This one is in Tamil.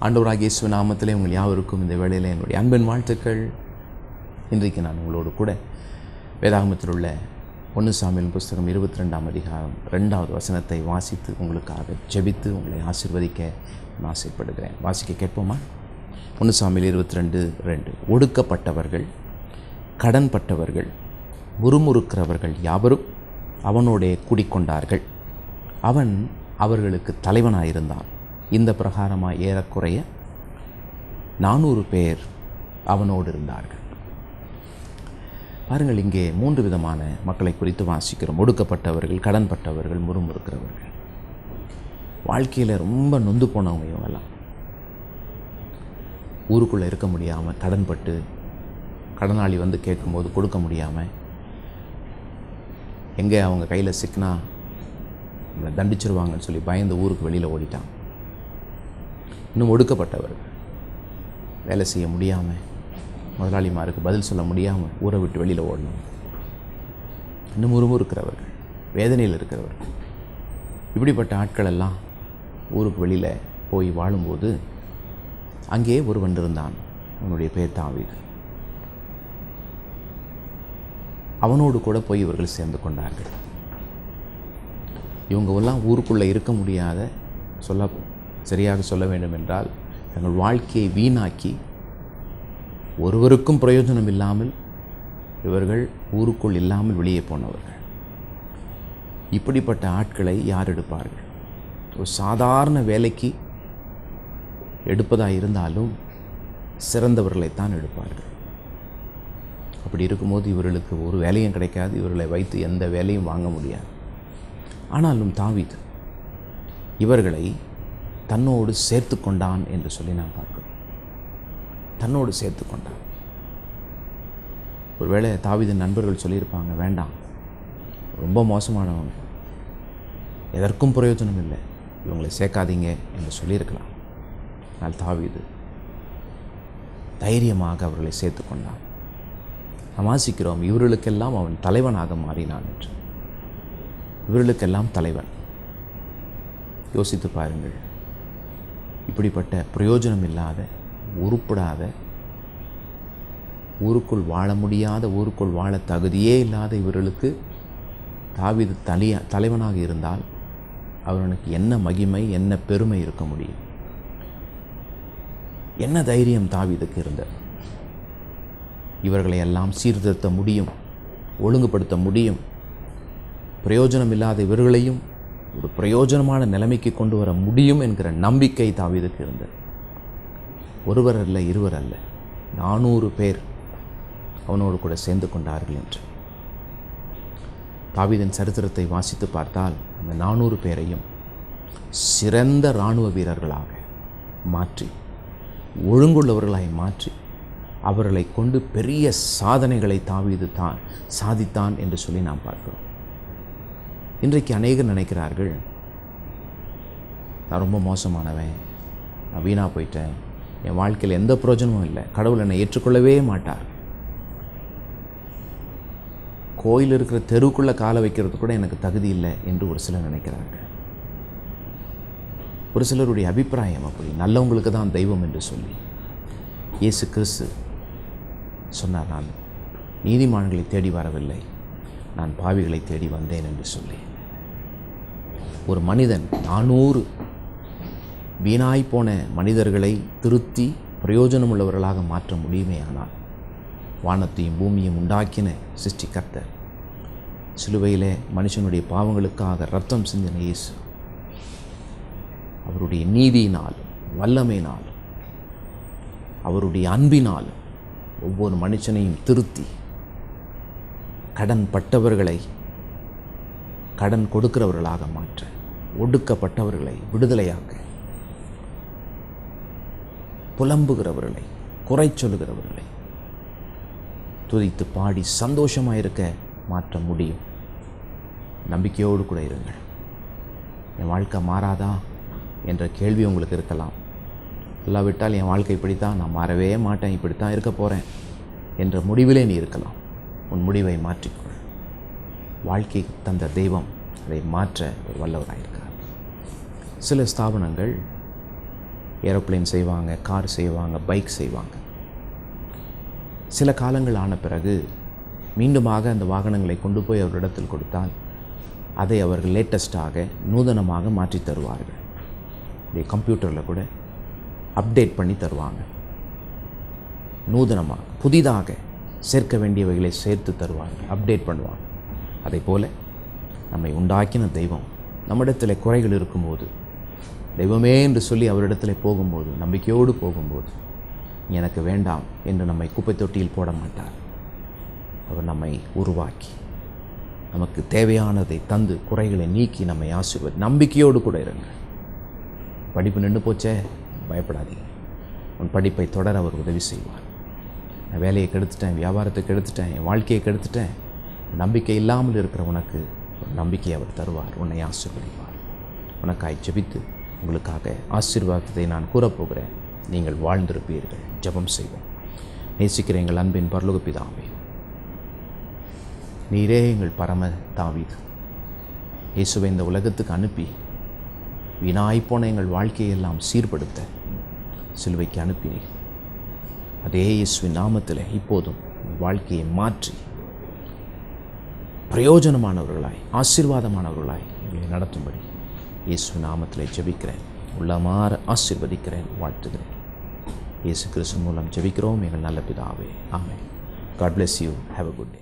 ஆண்டவராகிய இயேசு நாமத்திலே உங்கள் யாவருக்கும் இந்த வேளையில் என்னுடைய அன்பின் வாழ்த்துக்கள். இன்றைக்கு நான் உங்களோடு கூட வேதாகமத்தில் உள்ள 1 சாமுவேல் புஸ்தகம் 22ஆம் அதிகாரம் 2வது வசனத்தை வாசித்து உங்களுக்காக ஜெபித்து உங்களை ஆசீர்வதிக்க நான் ஆசைப்படுகிறேன். வாசிக்க கேட்போமா? 1 சாமுவேல் 22:2. ஒடுக்கப்பட்டவர்கள், கடன்பட்டவர்கள், முறுமுறுக்கிறவர்கள் யாவரும் அவனோடே கூடிக்கொண்டார்கள். அவன் அவர்களுக்கு தலைவனாயிருந்தான். இந்த பிரகாரமாக ஏறக்குறைய 400 பேர் அவனோடு இருந்தார்கள். பாருங்கள், இங்கே 3 விதமான மக்களை குறித்து வாசிக்கிறோம். ஒடுக்கப்பட்டவர்கள், கடன்பட்டவர்கள், முறுமுறுக்கிறவர்கள். வாழ்க்கையில் ரொம்ப நொந்து போனவங்க இவங்கெல்லாம். ஊருக்குள்ளே இருக்க முடியாமல், கடன்பட்டு கடனாளி வந்து கேட்கும்போது கொடுக்க முடியாமல், எங்கே அவங்க கையில் சிக்கினா தண்டிச்சிருவாங்கன்னு சொல்லி பயந்து ஊருக்கு வெளியில் ஓடிட்டான். இன்னும் ஒடுக்கப்பட்டவர்கள், வேலை செய்ய முடியாமல், முதலாளிமாருக்கு பதில் சொல்ல முடியாமல் ஊரை விட்டு வெளியில் ஓடணும். இன்னும் முறுமுறுக்கிறவர்கள், வேதனையில் இருக்கிறவர்கள். இப்படிப்பட்ட ஆட்கள் எல்லாம் ஊருக்கு வெளியில் போய் வாழும்போது அங்கே ஒருவன் இருந்தான். அவனுடைய பேர் தாவீது. அவனோடு கூட போய் இவர்கள் சேர்ந்து கொண்டார்கள். இவங்கெல்லாம் ஊருக்குள்ளே இருக்க முடியாத, சரியாக சொல்ல வேண்டும் என்றால் தங்கள் வாழ்க்கையை வீணாக்கி ஒருவருக்கும் பிரயோஜனம் இல்லாமல் இவர்கள் ஊருக்குள் இல்லாமல் வெளியே போனவர்கள். இப்படிப்பட்ட ஆட்களை யார் எடுப்பார்கள்? ஒரு சாதாரண வேலைக்கு எடுப்பதாக இருந்தாலும் சிறந்தவர்களைத்தான் எடுப்பார்கள். அப்படி இருக்கும்போது இவர்களுக்கு ஒரு வேலையும் கிடைக்காது. இவர்களை வைத்து எந்த வேலையும் வாங்க முடியாது. ஆனாலும் தாவீது இவர்களை தன்னோடு சேர்த்து கொண்டான் என்று சொல்லி நான் பார்க்கிறோம். தன்னோடு சேர்த்து கொண்டான். ஒருவேளை தாவீதின் நண்பர்கள் சொல்லியிருப்பாங்க, வேண்டாம், ரொம்ப மோசமானவங்க, எதற்கும் பிரயோஜனம் இல்லை, இவங்களை சேர்க்காதீங்க என்று சொல்லியிருக்கலாம். ஆனால் தாவீது தைரியமாக அவர்களை சேர்த்து கொண்டான். நாம் வாசிக்கிறோம், இவர்களுக்கெல்லாம் அவன் தலைவனாக மாறினான் என்று. இவர்களுக்கெல்லாம் தலைவன். யோசித்து பாருங்கள். இப்படிப்பட்ட பிரயோஜனம் இல்லாத, உருப்படாத, ஊருக்குள் வாழ முடியாத, ஊருக்குள் வாழ தகுதியே இல்லாத இவர்களுக்கு தாவீது தலைவனாக இருந்தால் அவனுக்கு என்ன மகிமை, என்ன பெருமை இருக்க முடியும்? என்ன தைரியம் தாவீதுக்கு இருந்தது? இவர்களை எல்லாம் சீர்திருத்த முடியும், ஒழுங்குபடுத்த முடியும், பிரயோஜனம் இல்லாத இவர்களையும் ஒரு பிரயோஜனமான நிலைமைக்கு கொண்டு வர முடியும் என்கிற நம்பிக்கை தாவீதுக்கு இருந்தது. ஒருவர் அல்ல, இருவர் அல்ல, 400 பேர் அவனோடு கூட சேர்ந்து கொண்டார்கள் என்று. தாவீதின் சரித்திரத்தை வாசித்து பார்த்தால் அந்த 400 பேரையும் சிறந்த இராணுவ வீரர்களாக மாற்றி, ஒழுங்குள்ளவர்களாய் மாற்றி, அவர்களை கொண்டு பெரிய சாதனைகளை தாவீது சாதித்தான் என்று சொல்லி நாம் பார்க்கிறோம். இன்றைக்கு அநேகர் நினைக்கிறார்கள், நான் ரொம்ப மோசமானவன், நான் வீணாக போயிட்டேன், என் வாழ்க்கையில் எந்த பிரயோஜனமும் இல்லை, கடவுள் என்னை ஏற்றுக்கொள்ளவே மாட்டார், கோயில் இருக்கிற தெருவுக்குள்ளே காலை வைக்கிறது கூட எனக்கு தகுதி இல்லை என்று ஒரு சிலர் நினைக்கிறார்கள். ஒரு சிலருடைய அபிப்பிராயம் அப்படி. நல்லவங்களுக்கு தான் தெய்வம் என்று சொல்லி இயேசு கிறிஸ்து சொன்னார், நான் நீதிமான்களை தேடி வரவில்லை, நான் பாவிகளை தேடி வந்தேன் என்று சொல்லி. ஒரு மனிதன் 400 வீணாய்ப்போன மனிதர்களை திருத்தி பிரயோஜனமுள்ளவர்களாக மாற்ற முடியுமே ஆனால், வானத்தையும் பூமியும் உண்டாக்கின சிருஷ்டிகர்த்தர், சிலுவையிலே மனுஷனுடைய பாவங்களுக்காக இரத்தம் சிந்தின இயேசு, அவருடைய நீதியினாலும் வல்லமையினாலும் அவருடைய அன்பினாலும் ஒவ்வொரு மனுஷனையும் திருத்தி, கடன் பட்டவர்களை கடன் கொடுக்கிறவர்களாக மாற்ற, ஒடுக்கப்பட்டவர்களை விடுதலையாக்க, புலம்புகிறவர்களை, குறை சொல்லுகிறவர்களை துதித்து பாடி சந்தோஷமாயிருக்க மாற்ற முடியும். நம்பிக்கையோடு கூட இருங்கள். என் வாழ்க்கை மாறாதா என்ற கேள்வி உங்களுக்கு இருக்கலாம். இல்லாவிட்டால் என் வாழ்க்கை இப்படித்தான், நான் மாறவே மாட்டேன், இப்படித்தான் இருக்க போகிறேன் என்ற முடிவிலே நீ இருக்கலாம். உன் முடிவை மாற்றிக்கொள். வாழ்க்கை தந்த தெய்வம் அதை மாற்ற ஒரு வல்லவராயிருக்கிறார். சில ஸ்தாபனங்கள் ஏரோப்ளேன் செய்வாங்க, கார் செய்வாங்க, பைக் செய்வாங்க. சில காலங்கள் ஆன பிறகு மீண்டுமாக அந்த வாகனங்களை கொண்டு போய் அவரிடத்தில் கொடுத்தால் அதை அவர்கள் லேட்டஸ்ட்டாக நூதனமாக மாற்றி தருவார்கள். கம்ப்யூட்டரில் கூட அப்டேட் பண்ணி தருவாங்க. நூதனமாக புதிதாக சேர்க்க வேண்டியவைகளை சேர்த்து தருவார்கள், அப்டேட் பண்ணுவாங்க. அதே போல் நம்மை உண்டாக்கின தெய்வம் நம்மிடத்தில் குறைகள் இருக்கும்போது, தெய்வமே என்று சொல்லி அவரிடத்தில் போகும்போது, நம்பிக்கையோடு போகும்போது, எனக்கு வேண்டாம் என்று நம்மை குப்பை தொட்டியில் போட மாட்டார். அவர் நம்மை உருவாக்கி நமக்கு தேவையானதை தந்து குறைகளை நீக்கி நம்மை ஆசீர்வதி. நம்பிக்கையோடு கூட இருங்க. படிப்பு நின்று போச்சே, பயப்படாதீங்க. உன் படிப்பை தொடர அவர் உதவி செய்வார். நான் வேலையை கெடுத்துட்டேன், வியாபாரத்தை கெடுத்துட்டேன், என் வாழ்க்கையை கெடுத்துட்டேன், நம்பிக்கை இல்லாமல் இருக்கிற உனக்கு ஒரு நம்பிக்கையை அவர் தருவார், உன்னை ஆசீர்வதிப்பார். உனக்காய் ஜெபித்து உங்களுக்காக ஆசீர்வாதத்தை நான் கூறப்போகிறேன். நீங்கள் வாழ்ந்திருப்பீர்கள். ஜெபம் செய்வோம். நேசிக்கிற எங்கள் அன்பின் பரலோக பிதாவே, நீரே எங்கள் பரம தாவீது. இயேசுவை இந்த உலகத்துக்கு அனுப்பி வீணாய்ப்போன எங்கள் வாழ்க்கையெல்லாம் சீர்படுத்த சிலுவைக்கு அனுப்பினீர். அதே இயேசுவின் நாமத்தில் இப்போதும் வாழ்க்கையை மாற்றி பிரயோஜனமானவர்களாய், ஆசீர்வாதமானவர்களாய் எங்களை நடத்தும்படி இயேசு நாமத்தில் ஜெபிக்கிறேன். உள்ளமாற ஆசீர்வதிக்கிறேன், வாழ்த்துகிறேன். இயேசு கிறிஸ்து மூலம் ஜெபிக்கிறோம் எங்கள் நல்ல பிதாவே. ஆமென். God bless you. Have a good day.